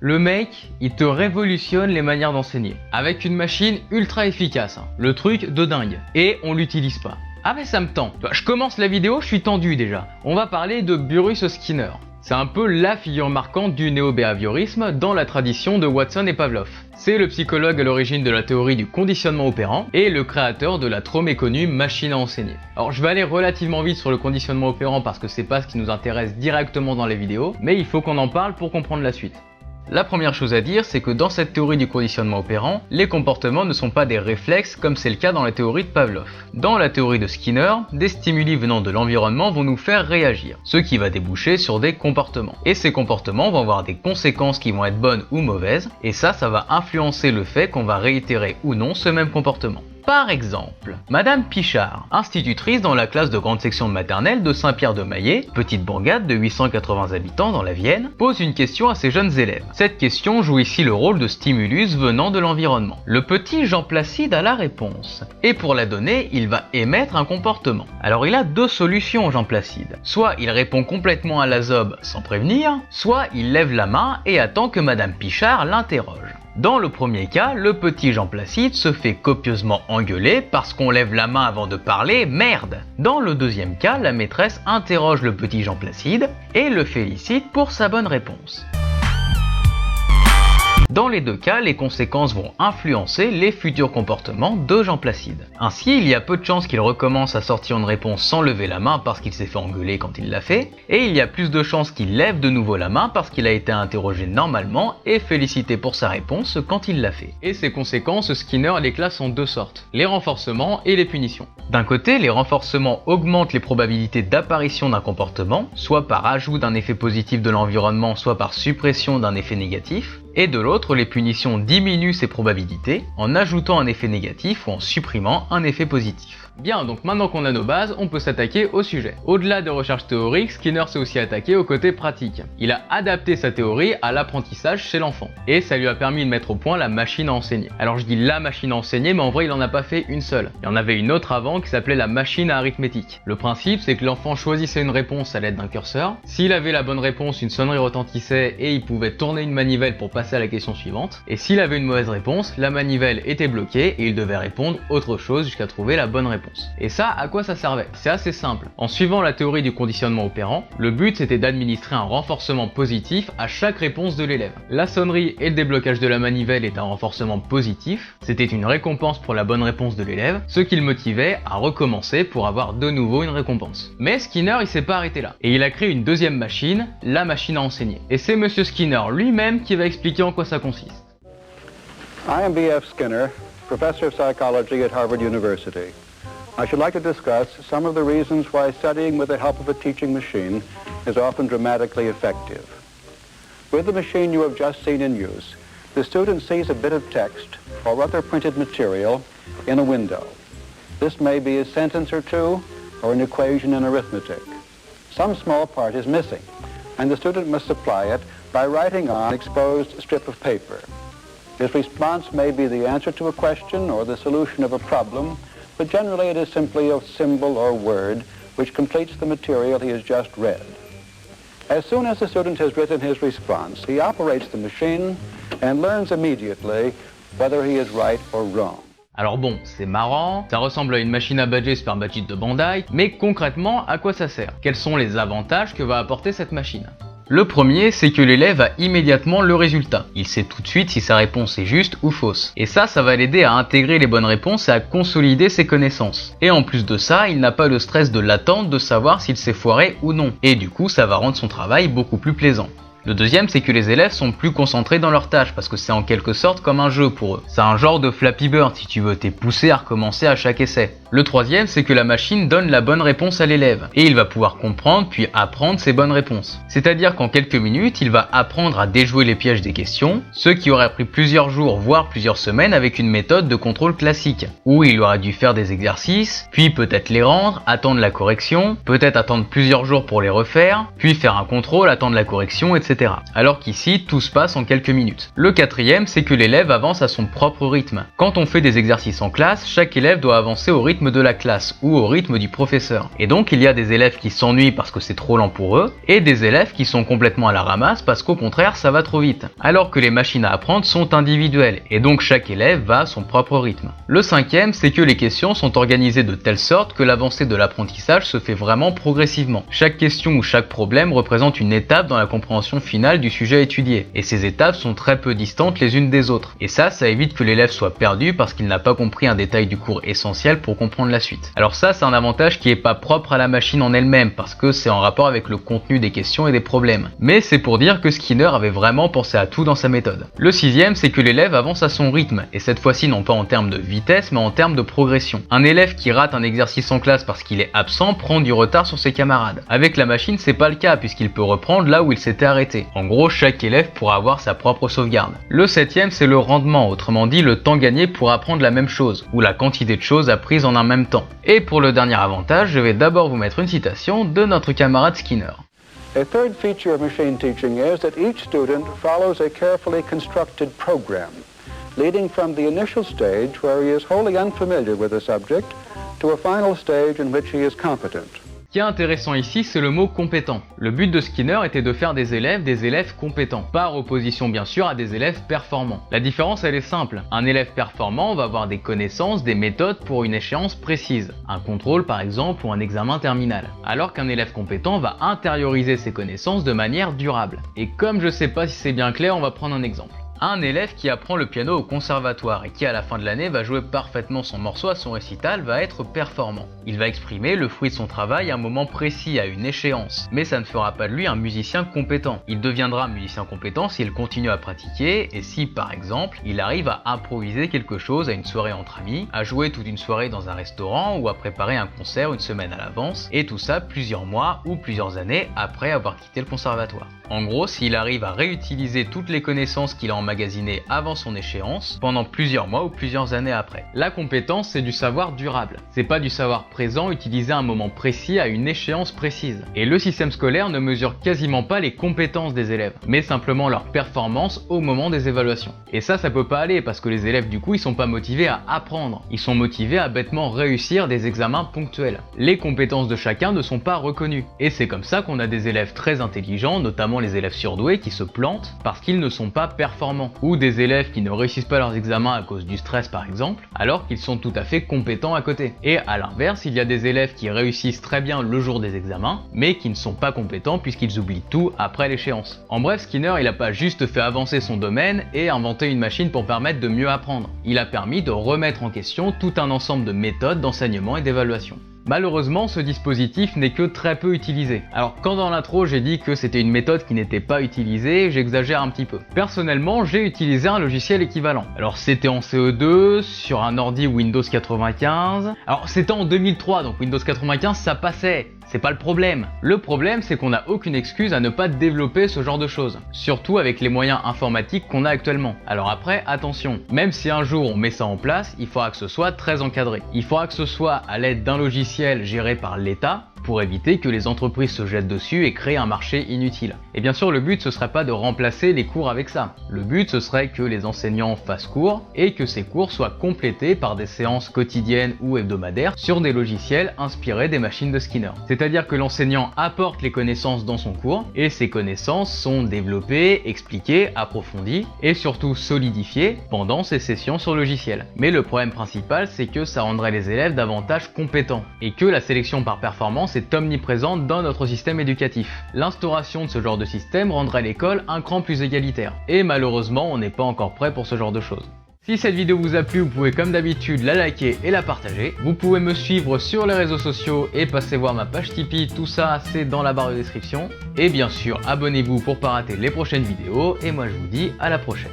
Le mec, il te révolutionne les manières d'enseigner. Avec une machine ultra efficace. Le truc de dingue. Et on l'utilise pas. Ah mais ça me tend. Je commence la vidéo, je suis tendu déjà. On va parler de Burrus Skinner. C'est un peu la figure marquante du néo-behaviorisme dans la tradition de Watson et Pavlov. C'est le psychologue à l'origine de la théorie du conditionnement opérant et le créateur de la trop méconnue machine à enseigner. Alors je vais aller relativement vite sur le conditionnement opérant parce que c'est pas ce qui nous intéresse directement dans les vidéos, mais il faut qu'on en parle pour comprendre la suite. La première chose à dire, c'est que dans cette théorie du conditionnement opérant, les comportements ne sont pas des réflexes comme c'est le cas dans la théorie de Pavlov. Dans la théorie de Skinner, des stimuli venant de l'environnement vont nous faire réagir, ce qui va déboucher sur des comportements. Et ces comportements vont avoir des conséquences qui vont être bonnes ou mauvaises, et ça va influencer le fait qu'on va réitérer ou non ce même comportement. Par exemple, Madame Pichard, institutrice dans la classe de grande section de maternelle de Saint-Pierre-de-Maillé, petite bourgade de 880 habitants dans la Vienne, pose une question à ses jeunes élèves. Cette question joue ici le rôle de stimulus venant de l'environnement. Le petit Jean Placide a la réponse. Et pour la donner, il va émettre un comportement. Alors il a deux solutions, Jean Placide. Soit il répond complètement à la zob sans prévenir, soit il lève la main et attend que Madame Pichard l'interroge. Dans le premier cas, le petit Jean Placide se fait copieusement engueuler parce qu'on lève la main avant de parler, merde. Dans le deuxième cas, la maîtresse interroge le petit Jean Placide et le félicite pour sa bonne réponse. Dans les deux cas, les conséquences vont influencer les futurs comportements de Jean Placide. Ainsi, il y a peu de chances qu'il recommence à sortir une réponse sans lever la main parce qu'il s'est fait engueuler quand il l'a fait, et il y a plus de chances qu'il lève de nouveau la main parce qu'il a été interrogé normalement et félicité pour sa réponse quand il l'a fait. Et ces conséquences, Skinner les classe en deux sortes, les renforcements et les punitions. D'un côté, les renforcements augmentent les probabilités d'apparition d'un comportement, soit par ajout d'un effet positif de l'environnement, soit par suppression d'un effet négatif. Et de l'autre, les punitions diminuent ces probabilités en ajoutant un effet négatif ou en supprimant un effet positif. Bien, donc maintenant qu'on a nos bases, on peut s'attaquer au sujet. Au-delà des recherches théoriques, Skinner s'est aussi attaqué au côté pratique. Il a adapté sa théorie à l'apprentissage chez l'enfant. Et ça lui a permis de mettre au point la machine à enseigner. Alors je dis la machine à enseigner, mais en vrai il en a pas fait une seule. Il y en avait une autre avant qui s'appelait la machine à arithmétique. Le principe, c'est que l'enfant choisissait une réponse à l'aide d'un curseur. S'il avait la bonne réponse, une sonnerie retentissait et il pouvait tourner une manivelle pour passer à la question suivante. Et s'il avait une mauvaise réponse, la manivelle était bloquée et il devait répondre autre chose jusqu'à trouver la bonne réponse. Et ça, à quoi ça servait? C'est assez simple. En suivant la théorie du conditionnement opérant, le but c'était d'administrer un renforcement positif à chaque réponse de l'élève. La sonnerie et le déblocage de la manivelle est un renforcement positif, c'était une récompense pour la bonne réponse de l'élève, ce qui le motivait à recommencer pour avoir de nouveau une récompense. Mais Skinner il s'est pas arrêté là, et il a créé une deuxième machine, la machine à enseigner. Et c'est Monsieur Skinner lui-même qui va expliquer en quoi ça consiste. I am B.F. Skinner, professor of psychology at Harvard University. I should like to discuss some of the reasons why studying with the help of a teaching machine is often dramatically effective. With the machine you have just seen in use, the student sees a bit of text or other printed material in a window. This may be a sentence or two or an equation in arithmetic. Some small part is missing, and the student must supply it by writing on an exposed strip of paper. His response may be the answer to a question or the solution of a problem, but generally it is simply a symbol or word which completes the material he has just read. As soon as the student has written his response, he operates the machine and learns immediately whether he is right or wrong. Alors bon, c'est marrant, ça ressemble à une machine à badger Super Badget de Bandai, mais concrètement, à quoi ça sert? Quels sont les avantages que va apporter cette machine? Le premier, c'est que l'élève a immédiatement le résultat. Il sait tout de suite si sa réponse est juste ou fausse. Et ça va l'aider à intégrer les bonnes réponses et à consolider ses connaissances. Et en plus de ça, il n'a pas le stress de l'attente de savoir s'il s'est foiré ou non. Et du coup, ça va rendre son travail beaucoup plus plaisant. Le deuxième, c'est que les élèves sont plus concentrés dans leurs tâches parce que c'est en quelque sorte comme un jeu pour eux. C'est un genre de Flappy Bird si tu veux, t'es poussé à recommencer à chaque essai. Le troisième, c'est que la machine donne la bonne réponse à l'élève et il va pouvoir comprendre puis apprendre ses bonnes réponses. C'est-à-dire qu'en quelques minutes, il va apprendre à déjouer les pièges des questions, ce qui aurait pris plusieurs jours voire plusieurs semaines avec une méthode de contrôle classique, où il aurait dû faire des exercices, puis peut-être les rendre, attendre la correction, peut-être attendre plusieurs jours pour les refaire, puis faire un contrôle, attendre la correction, etc. etc. Alors qu'ici, tout se passe en quelques minutes. Le quatrième, c'est que l'élève avance à son propre rythme. Quand on fait des exercices en classe, chaque élève doit avancer au rythme de la classe ou au rythme du professeur. Et donc, il y a des élèves qui s'ennuient parce que c'est trop lent pour eux, et des élèves qui sont complètement à la ramasse parce qu'au contraire, ça va trop vite. Alors que les machines à apprendre sont individuelles, et donc chaque élève va à son propre rythme. Le cinquième, c'est que les questions sont organisées de telle sorte que l'avancée de l'apprentissage se fait vraiment progressivement. Chaque question ou chaque problème représente une étape dans la compréhension finale du sujet étudié, et ces étapes sont très peu distantes les unes des autres. Et ça évite que l'élève soit perdu parce qu'il n'a pas compris un détail du cours essentiel pour comprendre la suite. Alors ça, c'est un avantage qui est pas propre à la machine en elle-même, parce que c'est en rapport avec le contenu des questions et des problèmes. Mais c'est pour dire que Skinner avait vraiment pensé à tout dans sa méthode. Le sixième, c'est que l'élève avance à son rythme, et cette fois-ci non pas en termes de vitesse, mais en termes de progression. Un élève qui rate un exercice en classe parce qu'il est absent prend du retard sur ses camarades. Avec la machine, c'est pas le cas, puisqu'il peut reprendre là où il s'était arrêté. En gros, chaque élève pourra avoir sa propre sauvegarde. Le septième, c'est le rendement, autrement dit le temps gagné pour apprendre la même chose, ou la quantité de choses apprises en un même temps. Et pour le dernier avantage, je vais d'abord vous mettre une citation de notre camarade Skinner. A third feature of machine teaching is that each student follows a carefully constructed program, leading from the initial stage where he is wholly unfamiliar with the subject to a final stage in which he is competent. Ce qui est intéressant ici, c'est le mot compétent. Le but de Skinner était de faire des élèves compétents, par opposition bien sûr à des élèves performants. La différence elle est simple, un élève performant va avoir des connaissances, des méthodes pour une échéance précise, un contrôle par exemple ou un examen terminal, alors qu'un élève compétent va intérioriser ses connaissances de manière durable. Et comme je sais pas si c'est bien clair, on va prendre un exemple. Un élève qui apprend le piano au conservatoire et qui à la fin de l'année va jouer parfaitement son morceau à son récital va être performant. Il va exprimer le fruit de son travail à un moment précis, à une échéance, mais ça ne fera pas de lui un musicien compétent. Il deviendra musicien compétent s'il continue à pratiquer et si par exemple il arrive à improviser quelque chose à une soirée entre amis, à jouer toute une soirée dans un restaurant ou à préparer un concert une semaine à l'avance, et tout ça plusieurs mois ou plusieurs années après avoir quitté le conservatoire. En gros, s'il arrive à réutiliser toutes les connaissances qu'il a emmagasinées avant son échéance, pendant plusieurs mois ou plusieurs années après. La compétence, c'est du savoir durable. C'est pas du savoir présent utilisé à un moment précis à une échéance précise. Et le système scolaire ne mesure quasiment pas les compétences des élèves, mais simplement leur performance au moment des évaluations. Et ça peut pas aller parce que les élèves du coup, ils sont pas motivés à apprendre. Ils sont motivés à bêtement réussir des examens ponctuels. Les compétences de chacun ne sont pas reconnues. Et c'est comme ça qu'on a des élèves très intelligents, notamment les élèves surdoués qui se plantent parce qu'ils ne sont pas performants, ou des élèves qui ne réussissent pas leurs examens à cause du stress par exemple, alors qu'ils sont tout à fait compétents à côté. Et à l'inverse, il y a des élèves qui réussissent très bien le jour des examens, mais qui ne sont pas compétents puisqu'ils oublient tout après l'échéance. En bref, Skinner, il n'a pas juste fait avancer son domaine et inventé une machine pour permettre de mieux apprendre. Il a permis de remettre en question tout un ensemble de méthodes d'enseignement et d'évaluation. Malheureusement, ce dispositif n'est que très peu utilisé. Alors quand dans l'intro j'ai dit que c'était une méthode qui n'était pas utilisée, j'exagère un petit peu. Personnellement, j'ai utilisé un logiciel équivalent. Alors c'était en CE2, sur un ordi Windows 95. Alors c'était en 2003, donc Windows 95 ça passait. C'est pas le problème. Le problème, c'est qu'on n'a aucune excuse à ne pas développer ce genre de choses. Surtout avec les moyens informatiques qu'on a actuellement. Alors après, attention, même si un jour on met ça en place, il faudra que ce soit très encadré. Il faudra que ce soit à l'aide d'un logiciel géré par l'État, pour éviter que les entreprises se jettent dessus et créent un marché inutile. Et bien sûr, le but ce serait pas de remplacer les cours avec ça. Le but ce serait que les enseignants fassent cours et que ces cours soient complétés par des séances quotidiennes ou hebdomadaires sur des logiciels inspirés des machines de Skinner. C'est-à-dire que l'enseignant apporte les connaissances dans son cours et ces connaissances sont développées, expliquées, approfondies et surtout solidifiées pendant ces sessions sur logiciel. Mais le problème principal, c'est que ça rendrait les élèves davantage compétents et que la sélection par performance est omniprésente dans notre système éducatif. L'instauration de ce genre de système rendrait l'école un cran plus égalitaire. Et malheureusement, on n'est pas encore prêt pour ce genre de choses. Si cette vidéo vous a plu, vous pouvez comme d'habitude la liker et la partager. Vous pouvez me suivre sur les réseaux sociaux et passer voir ma page Tipeee, tout ça c'est dans la barre de description. Et bien sûr, abonnez-vous pour pas rater les prochaines vidéos et moi je vous dis à la prochaine.